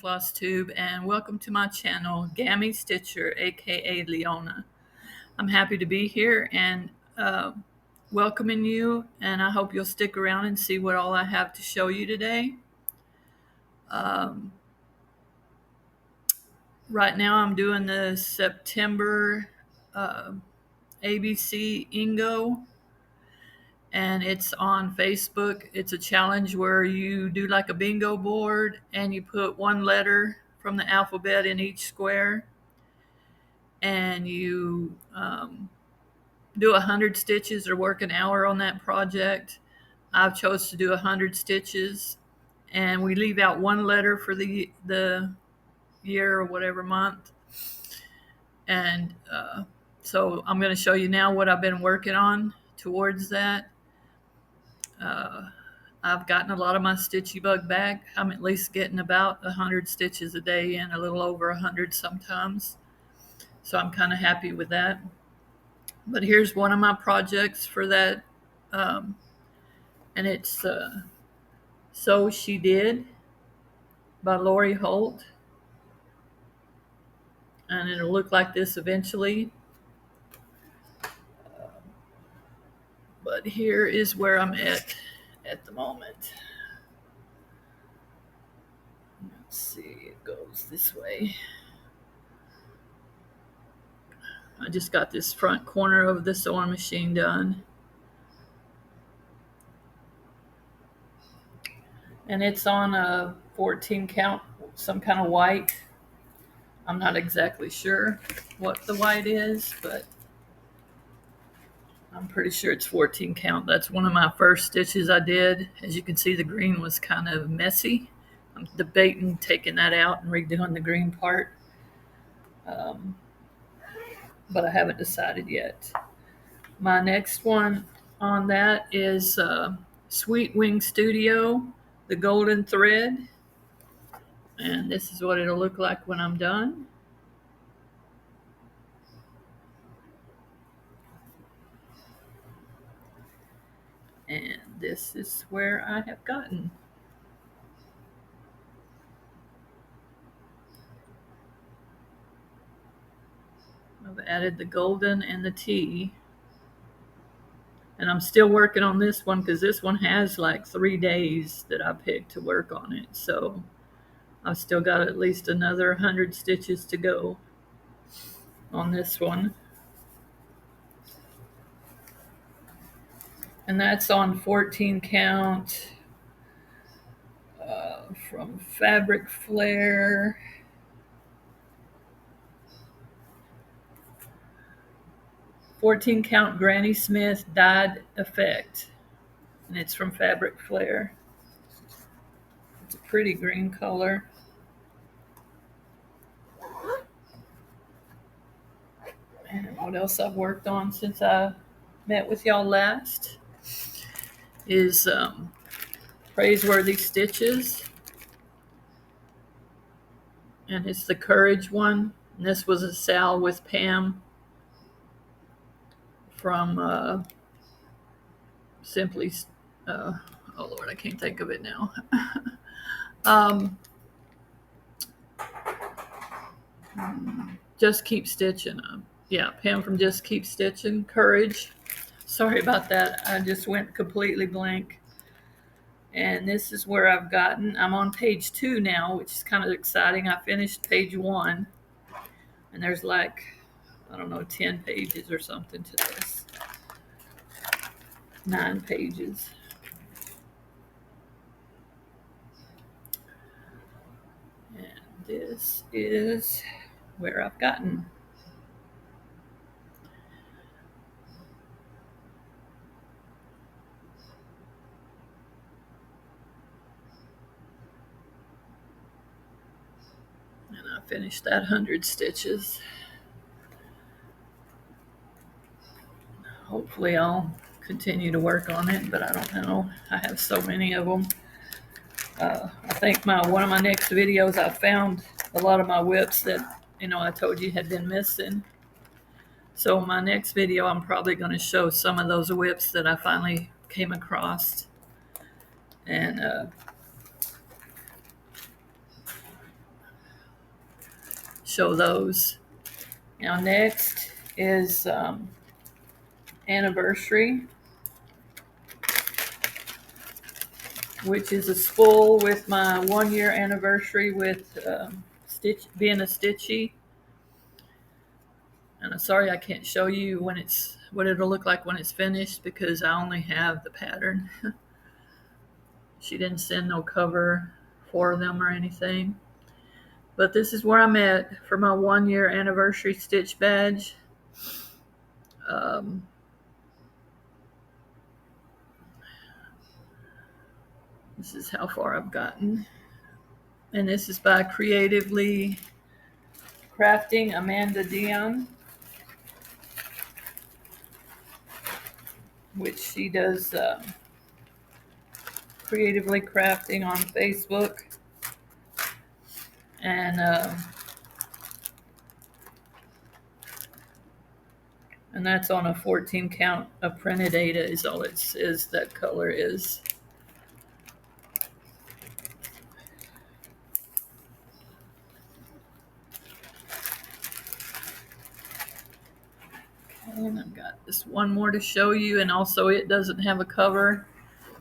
Flosstube, and welcome to my channel, Gammy Stitcher, aka Leona. I'm happy to be here and welcoming you, and I hope you'll stick around and see what all I have to show you today. Right now I'm doing the September ABC Ingo, and it's on Facebook. It's a challenge where you do like a bingo board and you put one letter from the alphabet in each square, and you do 100 stitches or work an hour on that project. I've chose to do 100 stitches, and we leave out one letter for the year or whatever month. And so I'm going to show you now what I've been working on towards that. I've gotten a lot of my stitchy bug back. I'm at least getting about 100 stitches a day and a little over 100 sometimes. So I'm kind of happy with that. But here's one of my projects for that. And it's So She Did by Lori Holt. And it'll look like this eventually. But here is where I'm at the moment. Let's see, it goes this way. I just got this front corner of the sewing machine done. And it's on a 14 count, some kind of white. I'm not exactly sure what the white is, but I'm pretty sure it's 14 count. That's one of my first stitches I did. As you can see, the green was kind of messy. I'm debating taking that out and redoing the green part. But I haven't decided yet. My next one on that is Sweet Wing Studio, the golden thread. And this is what it'll look like when I'm done. And this is where I have gotten. I've added the golden and the tea. And I'm still working on this one because this one has like 3 days that I picked to work on it. So I've still got at least another 100 stitches to go on this one. And that's on 14 count from Fabric Flare. "14 count Granny Smith dyed effect," and it's from Fabric Flare. It's a pretty green color. And what else I've worked on since I met with y'all last is Praiseworthy Stitches, and it's the Courage one. And this was a Sal with Pam from Simply, oh Lord, I can't think of it now. Just Keep Stitching. Yeah, Pam from Just Keep Stitching, Courage. Sorry about that. I just went completely blank. And this is where I've gotten. I'm on page 2 now, which is kind of exciting. I finished page 1. And there's like, I don't know, 10 pages or something to this. 9 pages. And this is where I've gotten. And I finished that 100 stitches. Hopefully I'll continue to work on it, but I don't know. I have so many of them. I think one of my next videos, I found a lot of my whips that, I told you had been missing. So my next video, I'm probably going to show some of those whips that I finally came across. And show those. Now next is anniversary, which is a spool with my 1-year anniversary with being a stitchy. And I'm sorry I can't show you what it'll look like when it's finished because I only have the pattern. She didn't send no cover for them or anything. But this is where I'm at for my 1-year anniversary stitch badge. This is how far I've gotten. And this is by Creatively Crafting, Amanda Dion, which she does Creatively Crafting on Facebook. And that's on a 14 count of printed Ada is all it says that color is. And I've got this one more to show you, and also it doesn't have a cover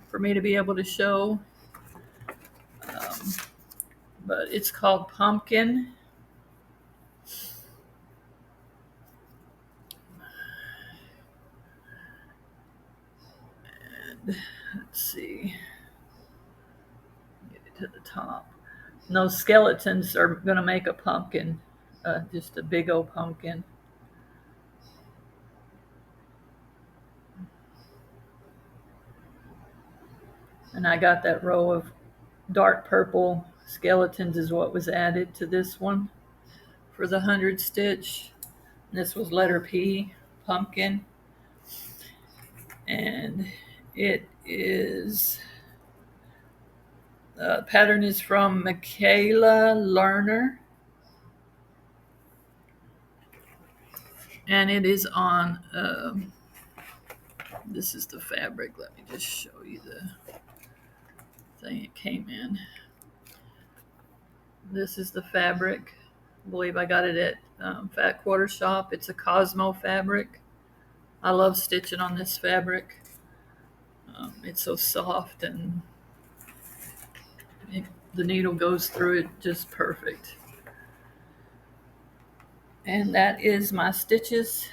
for me to be able to show. But it's called Pumpkin. And let's see. Get it to the top. And those skeletons are going to make a pumpkin, just a big old pumpkin. And I got that row of dark purple skeletons is what was added to this one for the 100 stitch. And this was letter P, pumpkin. And it is, pattern is from Michaela Lerner. And it is on, this is the fabric. Let me just show you the thing it came in. This is the fabric. I believe I got it at Fat Quarter Shop. It's a Cosmo fabric. I love stitching on this fabric. It's so soft and the needle goes through it just perfect. And that is my stitches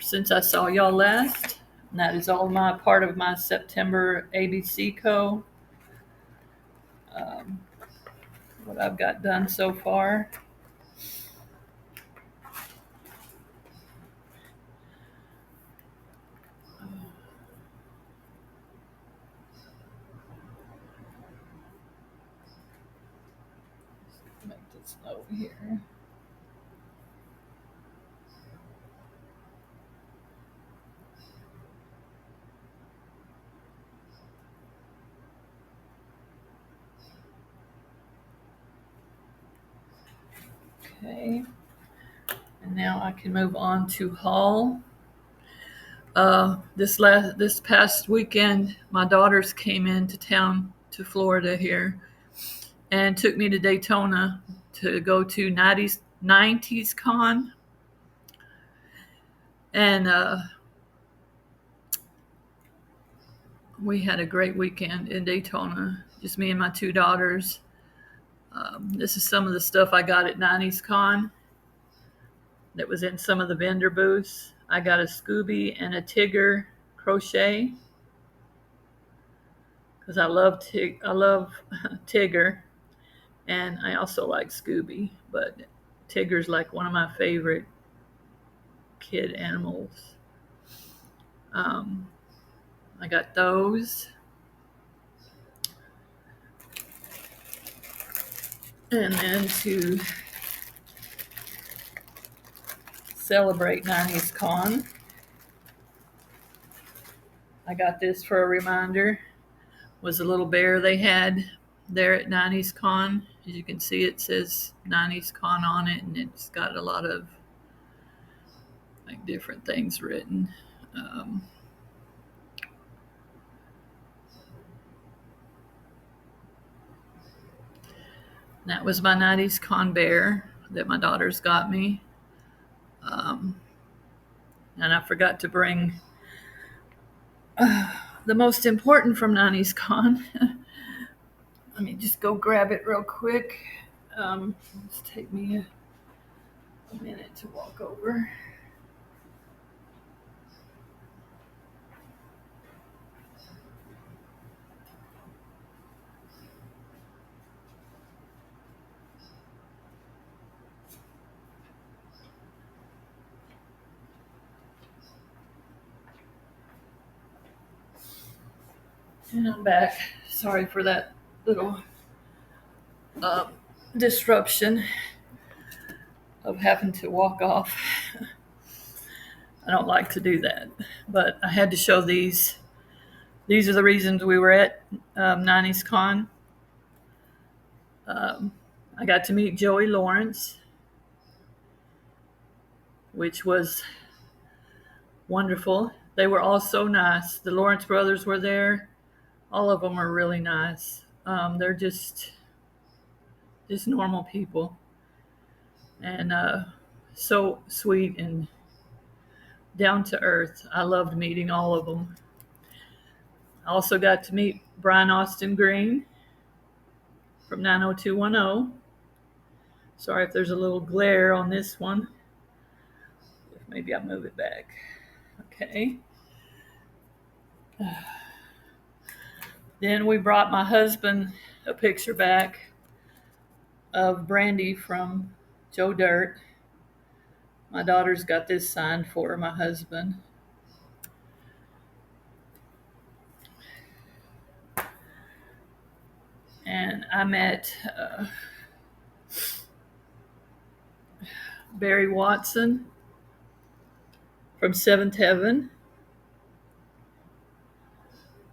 since I saw y'all last. And that is all my part of my September ABC Co. What I've got done so far. Make this note here. Okay, and now I can move on to haul. This past weekend, my daughters came into town to Florida here, and took me to Daytona to go to 90s Con, and we had a great weekend in Daytona. Just me and my 2 daughters. This is some of the stuff I got at 90s Con that was in some of the vendor booths. I got a Scooby and a Tigger crochet because I love Tigger, and I also like Scooby, but Tigger's like one of my favorite kid animals. I got those. And then to celebrate 90s Con, I got this for a reminder. Was a little bear they had there at 90s Con. As you can see, it says 90s Con on it, and it's got a lot of like different things written. That was my 90s con bear that my daughters got me. Um, and I forgot to bring the most important from 90s con. Let me just go grab it real quick. It's take me a minute to walk over. And I'm back. Sorry for that little uh, disruption of having to walk off. I don't like to do that, but I had to show these. These are the reasons we were at 90s Con. Um, I got to meet Joey Lawrence, which was wonderful. They were all so nice. The Lawrence brothers were there. All of them are really nice. They're just normal people, and so sweet and down to earth. I loved meeting all of them. I also got to meet Brian Austin Green from 90210. Sorry if there's a little glare on this one. Maybe I'll move it back. Okay. Then we brought my husband a picture back of Brandy from Joe Dirt. My daughter's got this signed for my husband. And I met Barry Watson from Seventh Heaven.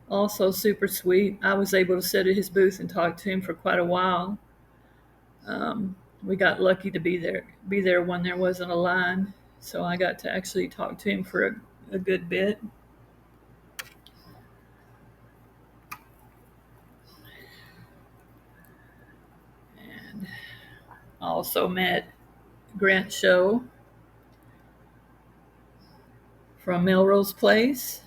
Also super sweet. I was able to sit at his booth and talk to him for quite a while. We got lucky to be there when there wasn't a line, so I got to actually talk to him for a good bit. And I also met Grant Show from Melrose Place.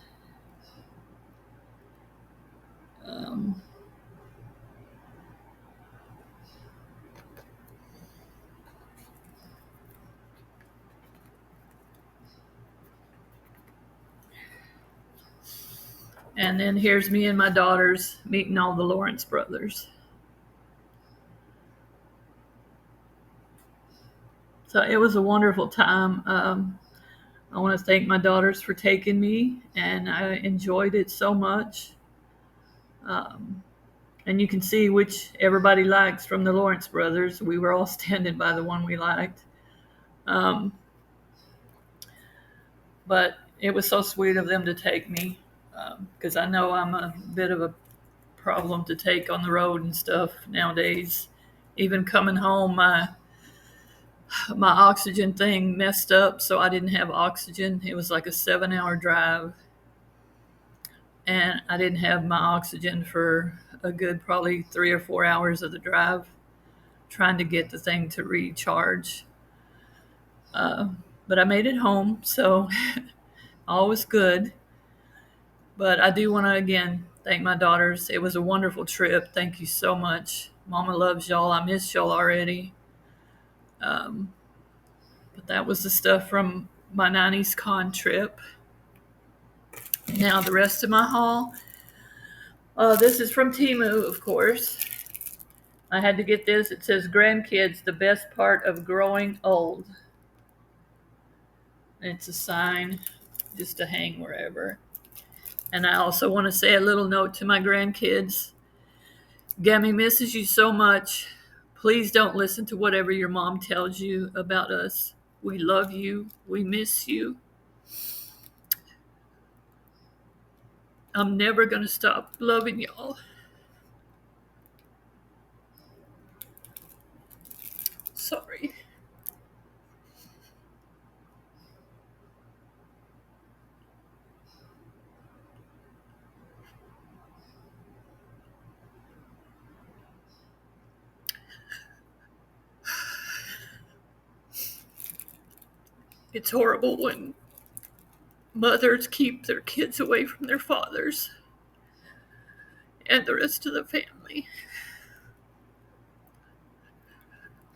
And then here's me and my daughters meeting all the Lawrence brothers. So it was a wonderful time. I want to thank my daughters for taking me, and I enjoyed it so much. And you can see which everybody likes from the Lawrence brothers. We were all standing by the one we liked. But it was so sweet of them to take me, because I know I'm a bit of a problem to take on the road and stuff nowadays. Even coming home, my oxygen thing messed up, so I didn't have oxygen. It was like a 7-hour drive, and I didn't have my oxygen for a good probably 3 or 4 hours of the drive, trying to get the thing to recharge. But I made it home, so all was good. But I do want to again thank my daughters. It was a wonderful trip. Thank you so much. Mama loves y'all. I miss y'all already. But that was the stuff from my 90s con trip. Now the rest of my haul. This is from Temu, of course. I had to get this. It says grandkids, the best part of growing old. It's a sign just to hang wherever. And I also want to say a little note to my grandkids. Gammy misses you so much. Please don't listen to whatever your mom tells you about us. We love you. We miss you. I'm never going to stop loving y'all. Sorry. It's horrible when mothers keep their kids away from their fathers and the rest of the family.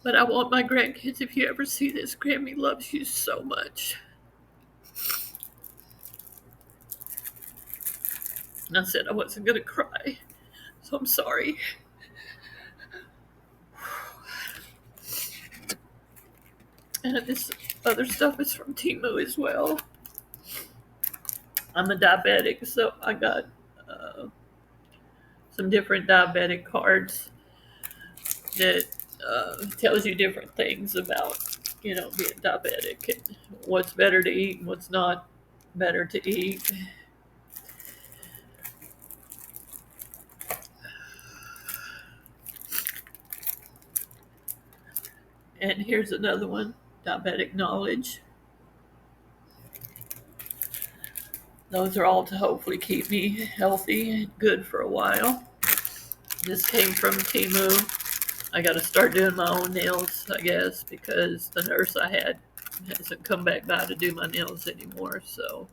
But I want my grandkids, if you ever see this, Grammy loves you so much. And I said I wasn't going to cry, so I'm sorry. And this other stuff is from Temu as well. I'm a diabetic, so I got some different diabetic cards that tells you different things about, being diabetic and what's better to eat and what's not better to eat. And here's another one, diabetic knowledge. Those are all to hopefully keep me healthy and good for a while. This came from Temu. I got to start doing my own nails, I guess, because the nurse I had hasn't come back by to do my nails anymore. So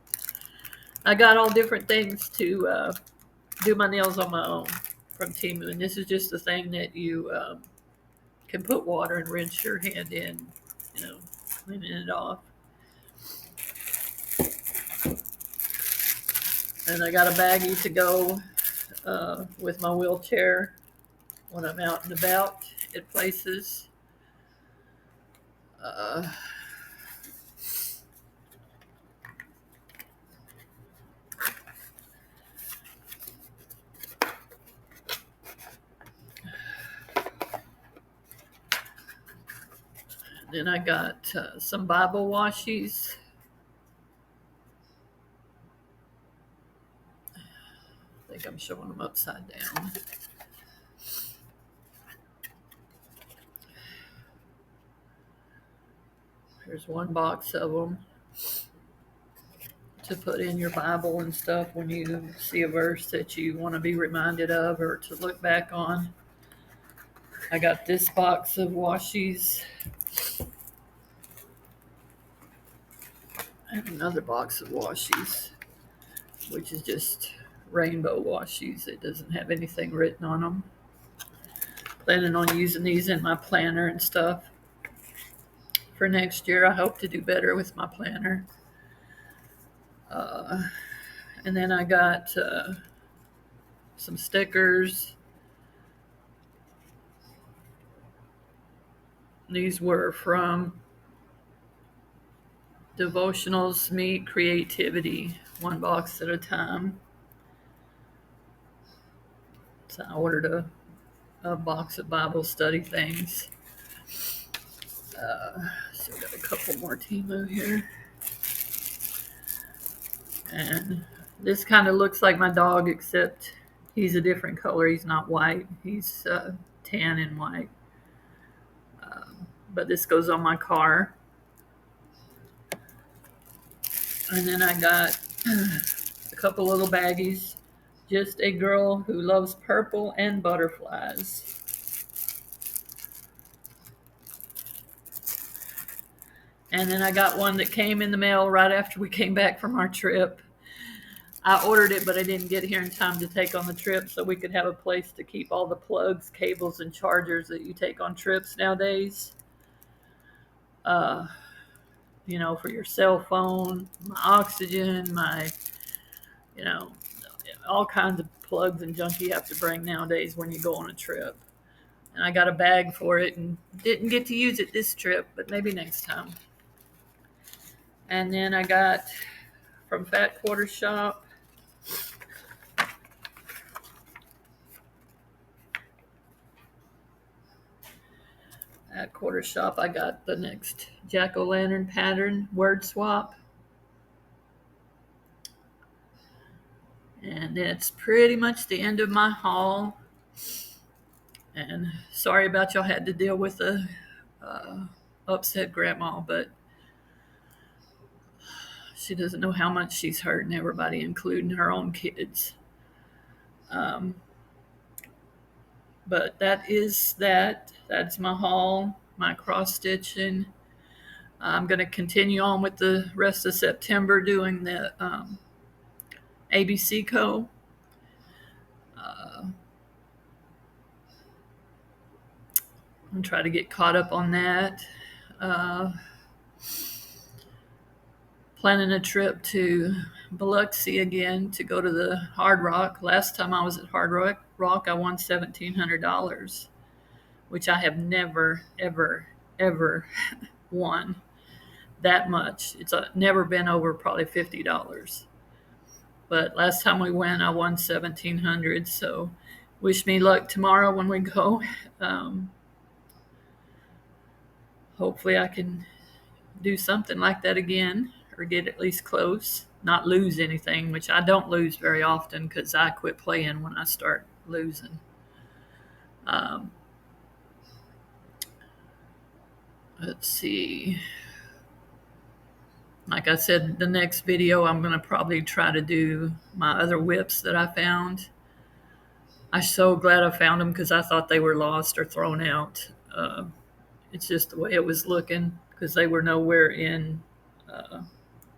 I got all different things to do my nails on my own from Temu. And this is just the thing that you can put water and rinse your hand in, cleaning it off. And I got a baggie to go with my wheelchair when I'm out and about at places. Then I got some Bible washies. I think I'm showing them upside down. There's one box of them to put in your Bible and stuff when you see a verse that you want to be reminded of or to look back on. I got this box of washies. I have another box of washies, which is just rainbow washies. It doesn't have anything written on them. Planning on using these in my planner and stuff. For next year, I hope to do better with my planner. And then I got some stickers. These were from Devotionals Meet Creativity, one box at a time. So I ordered a box of Bible study things. So got a couple more Temu here. And this kind of looks like my dog, except he's a different color. He's not white. He's tan and white. But this goes on my car. And then I got a couple little baggies. Just a girl who loves purple and butterflies. And then I got one that came in the mail right after we came back from our trip. I ordered it, but I didn't get here in time to take on the trip so we could have a place to keep all the plugs, cables, and chargers that you take on trips nowadays. For your cell phone, my oxygen, all kinds of plugs and junk you have to bring nowadays when you go on a trip. And I got a bag for it and didn't get to use it this trip, but maybe next time. And then I got from Fat Quarter Shop at Quarter Shop, I got the next jack-o'-lantern pattern word swap. And that's pretty much the end of my haul. And sorry about y'all had to deal with the upset grandma, but she doesn't know how much she's hurting everybody, including her own kids. But that is that. That's my haul, my cross stitching. I'm going to continue on with the rest of September doing the ABC Co. I'm trying to get caught up on that. Planning a trip to Biloxi again to go to the Hard Rock. Last time I was at Hard Rock, I won $1,700, which I have never, ever, ever won that much. It's never been over probably $50. But last time we went, I won $1,700. So wish me luck tomorrow when we go. Hopefully I can do something like that again, or get at least close. Not lose anything, which I don't lose very often because I quit playing when I start losing. Let's see. Like I said, the next video I'm going to probably try to do my other whips that I found. I'm so glad I found them because I thought they were lost or thrown out. It's just the way it was looking because they were nowhere in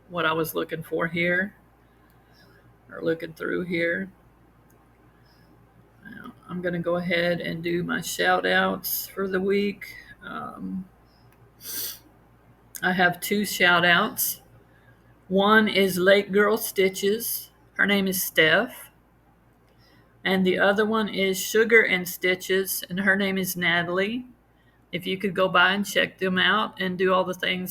what I was looking for here or looking through here. Now, I'm going to go ahead and do my shout outs for the week. I have 2 shout outs. One is Lake Girl Stitches. Her name is Steph. And the other one is Sugar and Stitches, and her name is Natalie. If you could go by and check them out and do all the things